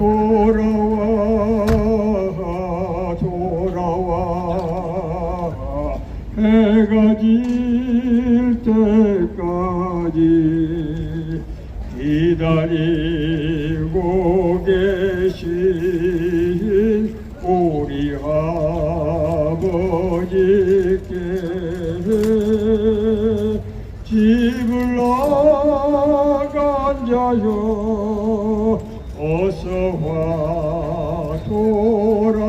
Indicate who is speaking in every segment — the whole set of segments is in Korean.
Speaker 1: 돌아와 돌아와 해가 질 때까지 기다리고 계신 우리 아버지께 집을 나간 자여 어서와 돌아와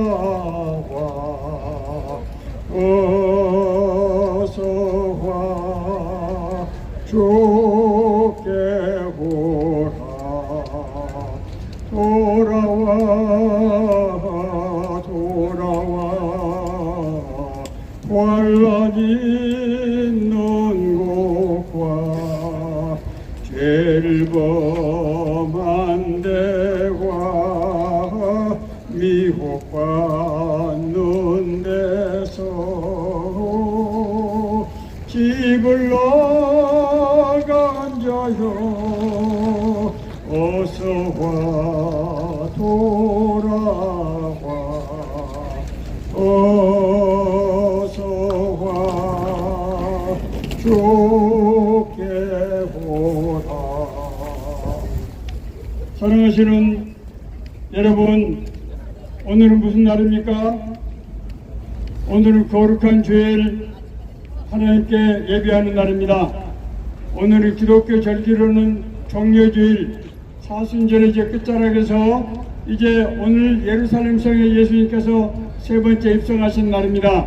Speaker 1: 어서와 주께 보라 돌아와 돌아와 환란 있는 곳과 죄를 범한 데와 미혹받는 데서 집을 나간 자여 어서와 돌아와 어서와 주께 보라. 사랑하시는 여러분, 오늘은 무슨 날입니까? 오늘은 거룩한 주일 하나님께 예배하는 날입니다. 오늘은 기독교 절기로는 종려주일, 사순절의 이제 끝자락에서 이제 오늘 예루살렘 성에 예수님께서 세 번째 입성하신 날입니다.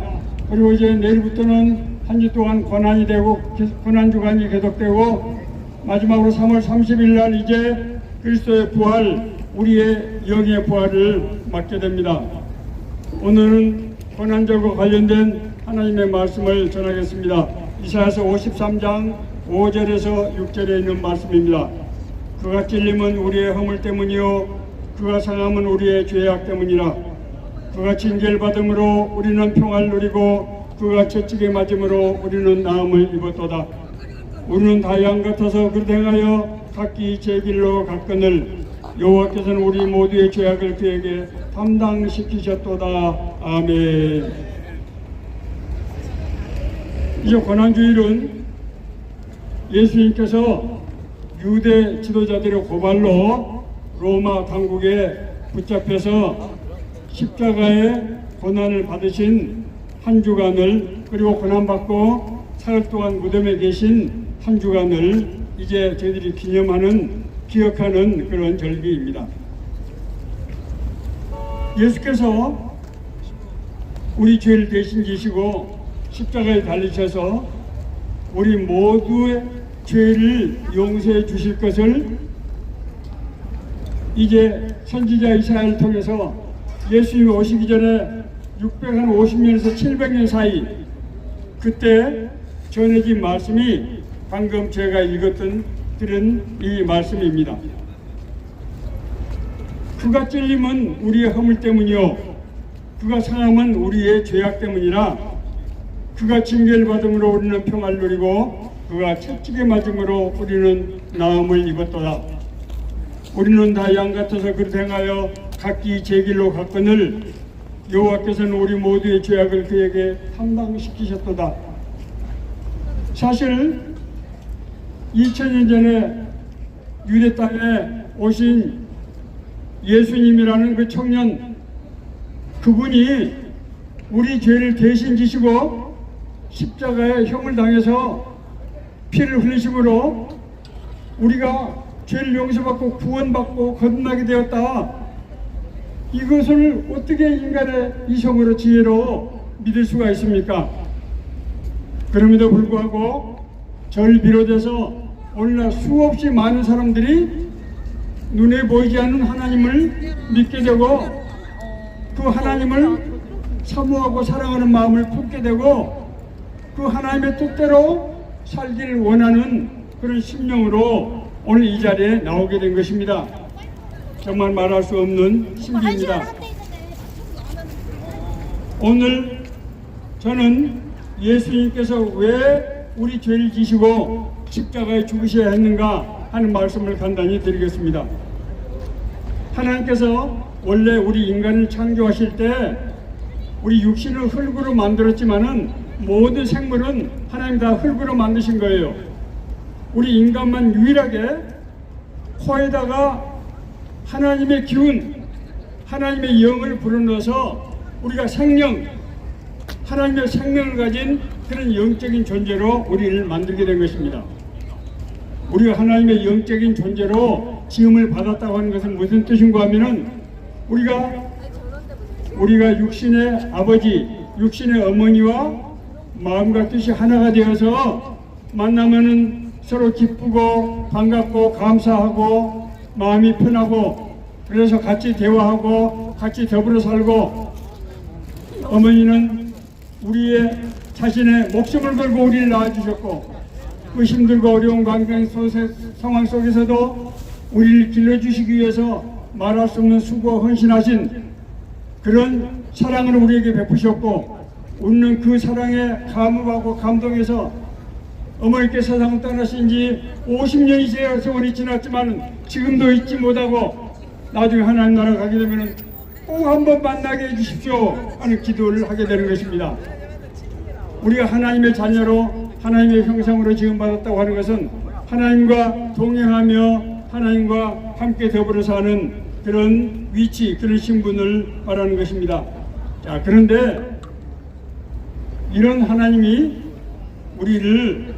Speaker 1: 그리고 이제 내일부터는 한 주 동안 고난이 되고 고난주간이 계속되고 마지막으로 3월 30일 날 이제 그리스도의 부활, 우리의 영의 부활을 맞게 됩니다. 오늘은 고난절과 관련된 하나님의 말씀을 전하겠습니다. 이사야서 53장 5절에서 6절에 있는 말씀입니다. 그가 찔림은 우리의 허물 때문이요 그가 상함은 우리의 죄악 때문이라. 그가 징계를 받음으로 우리는 평화를 누리고 그가 채찍에 맞음으로 우리는 나음을 입었도다. 우리는 다 양 같아서 그릇 행하여 각기 제 길로 갔거늘 여호와께서는 우리 모두의 죄악을 그에게 담당시키셨도다. 아멘. 이제 고난주일은 예수님께서 유대 지도자들의 고발로 로마 당국에 붙잡혀서 십자가의 고난을 받으신 한 주간을, 그리고 고난받고 사흘 동안 무덤에 계신 한 주간을 이제 저희들이 기억하는 그런 절기입니다. 예수께서 우리 죄를 대신 지시고 십자가에 달리셔서 우리 모두의 죄를 용서해 주실 것을 이제 선지자 이사야를 통해서 예수님이 오시기 전에 650년에서 700년 사이 그때 전해진 말씀이 방금 제가 들은 이 말씀입니다. 그가 찔림은 우리의 허물 때문이요 그가 상함은 우리의 죄악 때문이라. 그가 징계를 받음으로 우리는 평화를 누리고 그가 채찍에 맞음으로 우리는 나음을 입었도다. 우리는 다 양 같아서 그릇 행하여 각기 제 길로 갔거늘 여호와께서는 우리 모두의 죄악을 그에게 담당시키셨도다. 사실 2000년 전에 유대 땅에 오신 예수님이라는 그 청년, 그분이 우리 죄를 대신 지시고 십자가에 형을 당해서 피를 흘리심으로 우리가 죄를 용서받고 구원받고 거듭나게 되었다. 이것을 어떻게 인간의 이성으로 지혜로 믿을 수가 있습니까? 그럼에도 불구하고 저를 비롯해서 오늘날 수없이 많은 사람들이 눈에 보이지 않는 하나님을 믿게 되고 그 하나님을 사모하고 사랑하는 마음을 품게 되고 그 하나님의 뜻대로 살기를 원하는 그런 심령으로 오늘 이 자리에 나오게 된 것입니다. 정말 말할 수 없는 신기입니다. 오늘 저는 예수님께서 왜 우리 죄를 지시고 십자가에 죽으셔야 했는가 하는 말씀을 간단히 드리겠습니다. 하나님께서 원래 우리 인간을 창조하실 때 우리 육신을 흙으로 만들었지만은 모든 생물은 하나님 다 흙으로 만드신 거예요. 우리 인간만 유일하게 코에다가 하나님의 기운, 하나님의 영을 불어넣어서 우리가 생명, 하나님의 생명을 가진 그런 영적인 존재로 우리를 만들게 된 것입니다. 우리가 하나님의 영적인 존재로 지음을 받았다고 하는 것은 무슨 뜻인가 하면은 우리가 육신의 아버지, 육신의 어머니와 마음과 뜻이 하나가 되어서 만나면은 서로 기쁘고 반갑고 감사하고 마음이 편하고 그래서 같이 대화하고 같이 더불어 살고 어머니는 우리의 자신의 목숨을 걸고 우리를 낳아주셨고 그 힘들고 어려운 상황 속에서도 우리를 길러주시기 위해서 말할 수 없는 수고와 헌신하신 그런 사랑을 우리에게 베푸셨고 우리는 그 사랑에 감업하고 감동해서 어머니께 세상을 떠나신 지 50년이 세월이 지났지만 지금도 잊지 못하고 나중에 하나님 나라 가게 되면 꼭 한번 만나게 해주십시오 하는 기도를 하게 되는 것입니다. 우리가 하나님의 자녀로 하나님의 형상으로 지음받았다고 하는 것은 하나님과 동행하며 하나님과 함께 더불어 사는 그런 위치, 그런 신분을 말하는 것입니다. 자, 그런데 이런 하나님이 우리를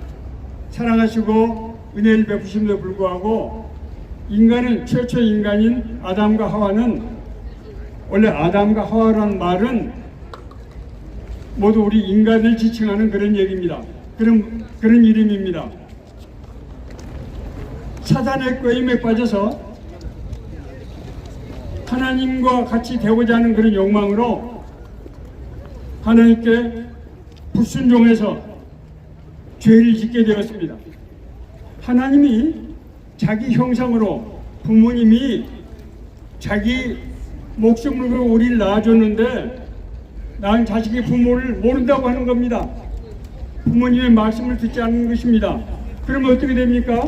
Speaker 1: 사랑하시고 은혜를 베푸심에도 불구하고 인간은 최초의 인간인 아담과 하와는 원래 아담과 하와라는 말은 모두 우리 인간을 지칭하는 그런 얘기입니다. 그런 이름입니다. 사단의 꾀임에 빠져서 하나님과 같이 되고자 하는 그런 욕망으로 하나님께 불순종해서 죄를 짓게 되었습니다. 하나님이 자기 형상으로 부모님이 자기 목숨을 걸고 우리를 낳아줬는데 낳은 자식이 부모를 모른다고 하는 겁니다. 부모님의 말씀을 듣지 않는 것입니다. 그러면 어떻게 됩니까?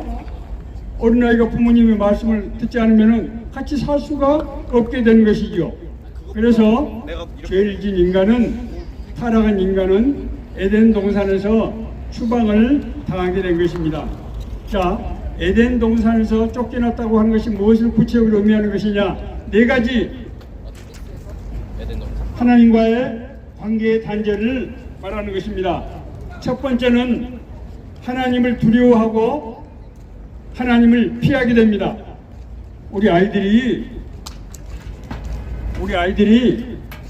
Speaker 1: 어린아이가 부모님의 말씀을 듣지 않으면 같이 살 수가 없게 되는 것이죠. 그래서 죄를 진 인간은, 타락한 인간은 에덴 동산에서 추방을 당하게 된 것입니다. 자, 에덴 동산에서 쫓겨났다고 하는 것이 무엇을 구체적으로 의미하는 것이냐? 네 가지 하나님과의 관계의 단절을 말하는 것입니다. 첫 번째는 하나님을 두려워하고 하나님을 피하게 됩니다. 우리 아이들이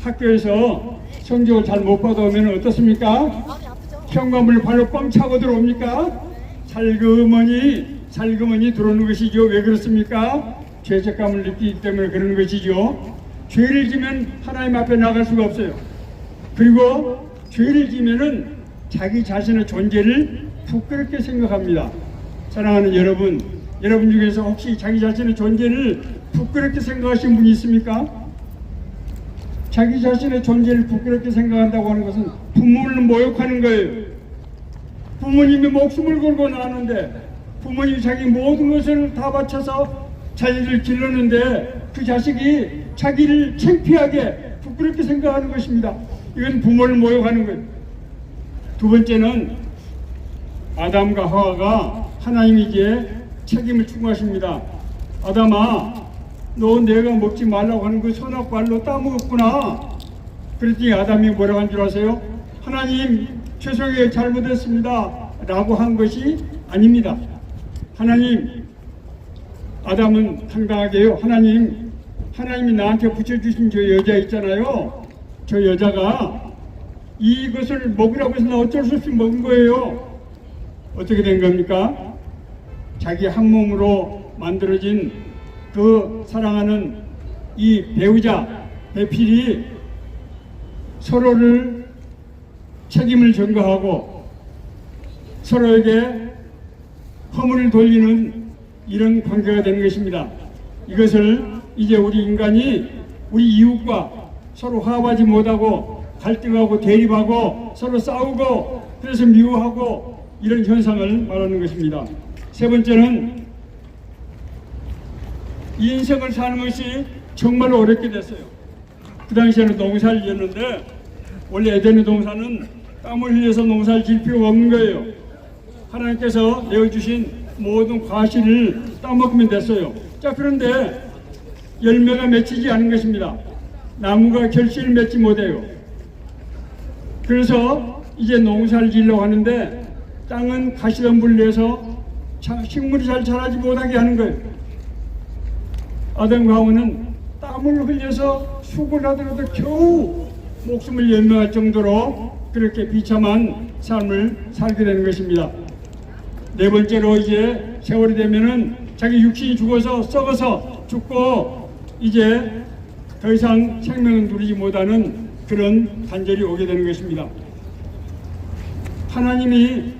Speaker 1: 학교에서 성적을 잘 못 받아오면 어떻습니까? 현관문을 발로 뻥 차고 들어옵니까? 살그머니 들어오는 것이죠. 왜 그렇습니까? 죄책감을 느끼기 때문에 그러는 것이죠. 죄를 지면 하나님 앞에 나갈 수가 없어요. 그리고 죄를 지면은 자기 자신의 존재를 부끄럽게 생각합니다. 사랑하는 여러분 중에서 혹시 자기 자신의 존재를 부끄럽게 생각하시는 분이 있습니까? 자기 자신의 존재를 부끄럽게 생각한다고 하는 것은 부모를 모욕하는 거예요. 부모님이 목숨을 걸고 낳았는데 부모님이 자기 모든 것을 다 바쳐서 자기를 길렀는데 그 자식이 자기를 창피하게 부끄럽게 생각하는 것입니다. 이건 부모를 모욕하는 거예요. 두 번째는 아담과 하와가 하나님이 이제 책임을 추구하십니다. 아담아, 너 내가 먹지 말라고 하는 그 선악과로 따먹었구나. 그랬더니 아담이 뭐라고 한 줄 아세요? 하나님, 죄송해요, 잘못했습니다 라고 한 것이 아닙니다. 하나님, 아담은 당당하게요, 하나님이 나한테 붙여주신 저 여자 있잖아요, 저 여자가 이것을 먹으라고 해서 나 어쩔 수 없이 먹은 거예요. 어떻게 된 겁니까? 자기 한 몸으로 만들어진 그 사랑하는 이 배우자, 배필이 서로를 책임을 전가하고 서로에게 허물을 돌리는 이런 관계가 되는 것입니다. 이것을 이제 우리 인간이 우리 이웃과 서로 화합하지 못하고 갈등하고 대립하고 서로 싸우고 그래서 미워하고 이런 현상을 말하는 것입니다. 세 번째는 이 인생을 사는 것이 정말 어렵게 됐어요. 그 당시에는 농사를 지었는데 원래 에덴의 농사는 땀을 흘려서 농사를 질 필요가 없는 거예요. 하나님께서 내어주신 모든 과실을 따먹으면 됐어요. 자, 그런데 열매가 맺히지 않은 것입니다. 나무가 결실을 맺지 못해요. 그래서 이제 농사를 지으려고 하는데 땅은 가시덤불을 내서 식물이 잘 자라지 못하게 하는 거예요. 아담과 하와는 땀을 흘려서 수고를 하더라도 겨우 목숨을 연명할 정도로 그렇게 비참한 삶을 살게 되는 것입니다. 네 번째로 이제 세월이 되면은 자기 육신이 죽어서 썩어서 죽고 이제 더 이상 생명을 누리지 못하는 그런 단절이 오게 되는 것입니다. 하나님이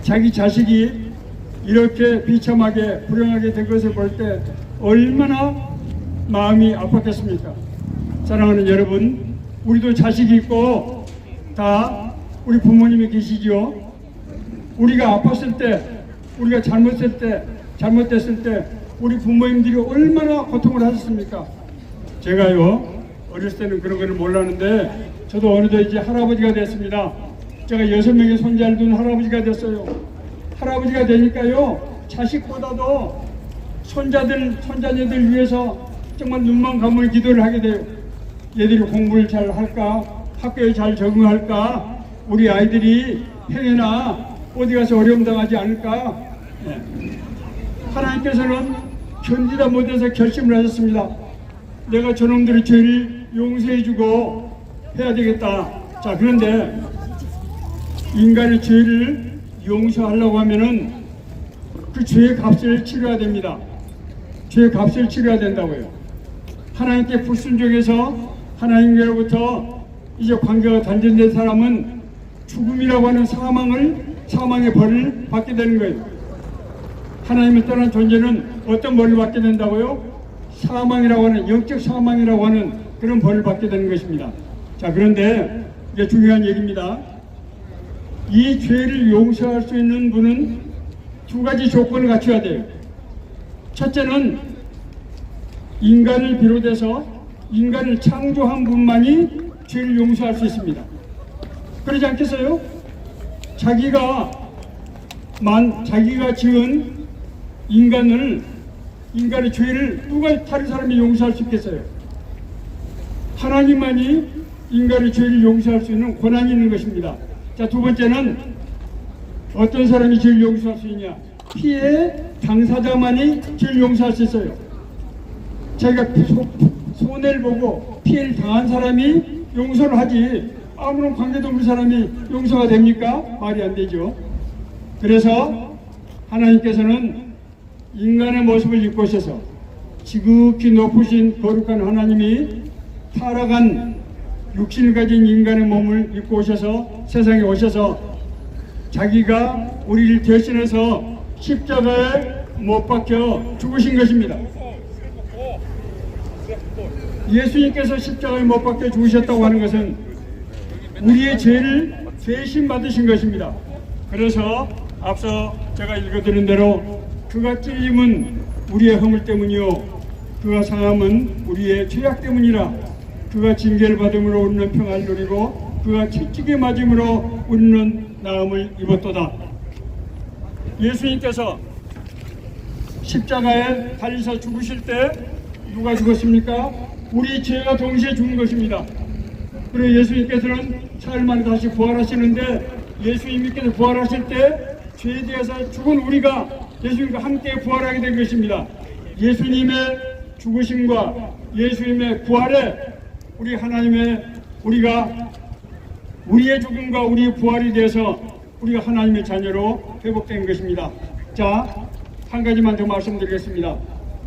Speaker 1: 자기 자식이 이렇게 비참하게 불행하게 된 것을 볼 때 얼마나 마음이 아팠겠습니까? 사랑하는 여러분, 우리도 자식이 있고 다 우리 부모님이 계시죠. 우리가 아팠을 때, 우리가 잘못됐을 때 우리 부모님들이 얼마나 고통을 하셨습니까? 제가요 어렸을 때는 그런 걸 몰랐는데 저도 어느덧 이제 할아버지가 됐습니다. 제가 6명의 손자를 둔 할아버지가 됐어요. 할아버지가 되니까요 자식보다도 손자녀들 위해서 정말 눈만 감으면 기도를 하게 돼요. 얘들이 공부를 잘 할까, 학교에 잘 적응할까, 우리 아이들이 행여나 어디 가서 어려움 당하지 않을까. 네. 하나님께서는 견디다 못해서 결심을 하셨습니다. 내가 저놈들의 죄를 용서해주고 해야 되겠다. 자, 그런데 인간의 죄를 용서하려고 하면은 그 죄의 값을 치러야 됩니다. 죄의 값을 치러야 된다고요. 하나님께 불순종해서 하나님께로부터 이제 관계가 단절된 사람은 죽음이라고 하는 사망의 벌을 받게 되는 거예요. 하나님을 떠난 존재는 어떤 벌을 받게 된다고요? 사망이라고 하는, 영적 사망이라고 하는 그런 벌을 받게 되는 것입니다. 자, 그런데 이게 중요한 얘기입니다. 이 죄를 용서할 수 있는 분은 두 가지 조건을 갖춰야 돼요. 첫째는 인간을 비롯해서 인간을 창조한 분만이 죄를 용서할 수 있습니다. 그러지 않겠어요? 자기가 지은 인간의 죄를 누가 다른 사람이 용서할 수 있겠어요? 하나님만이 인간의 죄를 용서할 수 있는 권한이 있는 것입니다. 자, 두 번째는 어떤 사람이 죄를 용서할 수 있냐? 피해 당사자만이 죄를 용서할 수 있어요. 자기가 손해를 보고 피해를 당한 사람이 용서를 하지 아무런 관계도 없는 사람이 용서가 됩니까? 말이 안 되죠. 그래서 하나님께서는 인간의 모습을 입고 오셔서 지극히 높으신 거룩한 하나님이 타락한 육신을 가진 인간의 몸을 입고 오셔서 세상에 오셔서 자기가 우리를 대신해서 십자가에 못 박혀 죽으신 것입니다. 예수님께서 십자가에 못 박혀 죽으셨다고 하는 것은 우리의 죄를 대신 받으신 것입니다. 그래서 앞서 제가 읽어드린 대로 그가 찔림은 우리의 허물 때문이요 그가 상함은 우리의 죄악 때문이라. 그가 징계를 받음으로 우리는 평안을 누리고 그가 채찍에 맞음으로 우리는 나음을 입었도다. 예수님께서 십자가에 달리셔 죽으실 때 누가 죽었습니까? 우리 죄가 동시에 죽은 것입니다. 그리고 예수님께서는 사흘 만에 다시 부활하시는데 예수님께서 부활하실 때 죄에 대해서 죽은 우리가 예수님과 함께 부활하게 된 것입니다. 예수님의 죽으심과 예수님의 부활에 우리의 죽음과 우리의 부활이 돼서 우리가 하나님의 자녀로 회복된 것입니다. 자, 한 가지만 더 말씀드리겠습니다.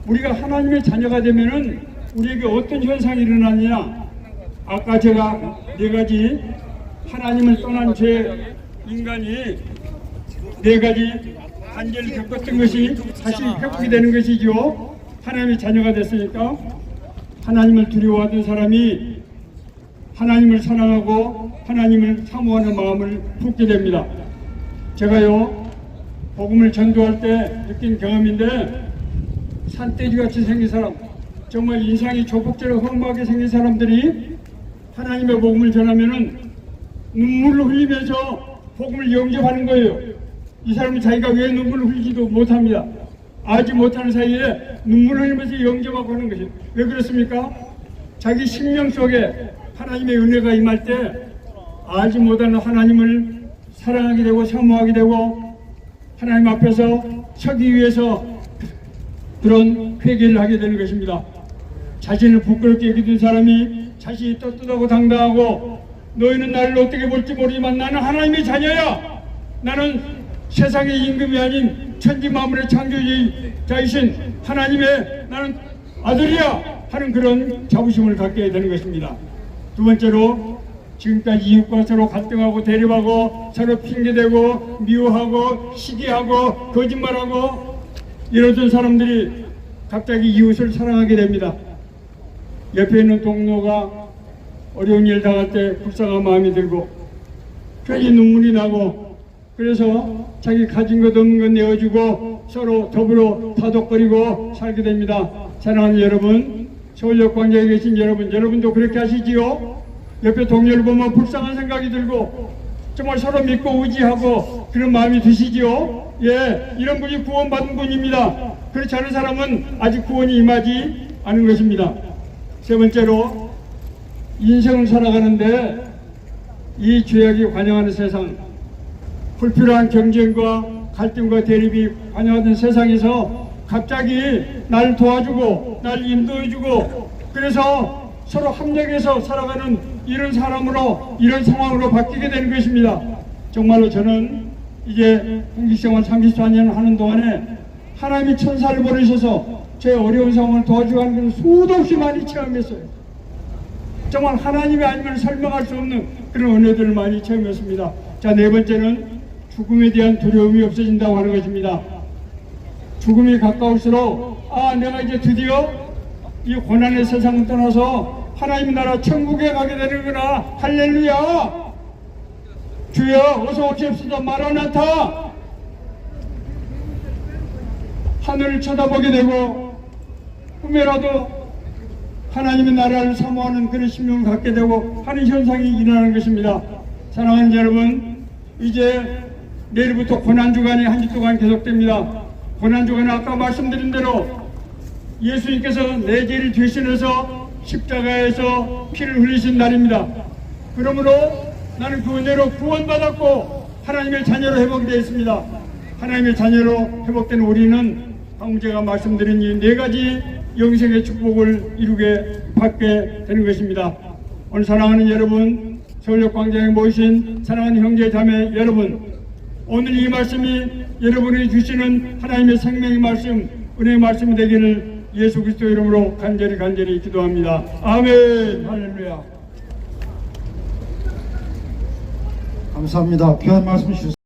Speaker 1: 우리가 하나님의 자녀가 되면은 우리에게 어떤 현상이 일어나느냐? 아까 제가 네 가지 하나님을 떠난 죄 인간이 네 가지 단절을 겪었던 것이 다시 회복이 되는 것이죠. 하나님의 자녀가 됐으니까 하나님을 두려워하던 사람이 하나님을 사랑하고 하나님을 사모하는 마음을 품게 됩니다. 제가요 복음을 전도할 때 느낀 경험인데 산돼지같이 생긴 사람, 정말 인상이 조폭처럼 험하게 생긴 사람들이 하나님의 복음을 전하면은 눈물을 흘리면서 복음을 영접하는 거예요. 이 사람은 자기가 왜 눈물을 흘리지도 못합니다. 알지 못하는 사이에 눈물을 흘리면서 영접하고 하는 것이에요. 왜 그렇습니까? 자기 sinh 속에 하나님의 은혜가 임할 때 알지 못하는 하나님을 사랑하게 되고 사모하게 되고 하나님 앞에서 서기 위해서 그런 회개를 하게 되는 것입니다. 자신을 부끄럽게 여기던 사람이 자신이 떳떳하고 당당하고 너희는 나를 어떻게 볼지 모르지만 나는 하나님의 자녀야. 나는 세상의 임금이 아닌 천지 만물의 창조자이신 하나님의 나는 아들이야 하는 그런 자부심을 갖게 되는 것입니다. 두 번째로 지금까지 이웃과 서로 갈등하고 대립하고 서로 핑계대고 미워하고 시기하고 거짓말하고 이러던 사람들이 갑자기 이웃을 사랑하게 됩니다. 옆에 있는 동료가 어려운 일 당할 때 불쌍한 마음이 들고 괜히 눈물이 나고 그래서 자기 가진 것 없는 것 내어주고 서로 더불어 다독거리고 살게 됩니다. 사랑하는 여러분, 서울역 광장에 계신 여러분도 그렇게 하시지요? 옆에 동료를 보면 불쌍한 생각이 들고 정말 서로 믿고 의지하고 그런 마음이 드시지요? 예, 이런 분이 구원받은 분입니다. 그렇지 않은 사람은 아직 구원이 임하지 않은 것입니다. 세 번째로 인생을 살아가는데 이 죄악이 관영하는 세상, 불필요한 경쟁과 갈등과 대립이 관영하던 세상에서 갑자기 날 도와주고 날 인도해주고 그래서 서로 협력해서 살아가는 이런 사람으로 이런 상황으로 바뀌게 되는 것입니다. 정말로 저는 이제 공직생활 34년 하는 동안에 하나님이 천사를 보내셔서 제 어려운 상황을 도와주고 하는 것을 수도 없이 많이 체험했어요. 정말 하나님이 아니면 설명할 수 없는 그런 은혜들을 많이 체험했습니다. 자, 네 번째는 죽음에 대한 두려움이 없어진다고 하는 것입니다. 죽음이 가까울수록 내가 이제 드디어 이 고난의 세상을 떠나서 하나님 나라 천국에 가게 되는구나. 할렐루야. 주여 어서 오십시다. 마라나타. 하늘을 쳐다보게 되고 꿈에라도 하나님의 나라를 사모하는 그런 심령을 갖게 되고 하는 현상이 일어나는 것입니다. 사랑하는 여러분, 이제 내일부터 고난주간이 한 주 동안 계속됩니다. 고난주간은 아까 말씀드린 대로 예수님께서 내 죄를 대신해서 십자가에서 피를 흘리신 날입니다. 그러므로 나는 그 은혜로 구원받았고 하나님의 자녀로 회복되어 있습니다. 하나님의 자녀로 회복된 우리는 방금 제가 말씀드린 이 네 가지 영생의 축복을 이루게 받게 되는 것입니다. 오늘 사랑하는 여러분, 서울역 광장에 모이신 사랑하는 형제 자매 여러분, 오늘 이 말씀이 여러분이 주시는 하나님의 생명의 말씀, 은혜의 말씀이 되기를 예수 그리스도 이름으로 간절히 기도합니다. 아멘. 할렐루야.
Speaker 2: 감사합니다. 귀한 말씀 주셨습니다.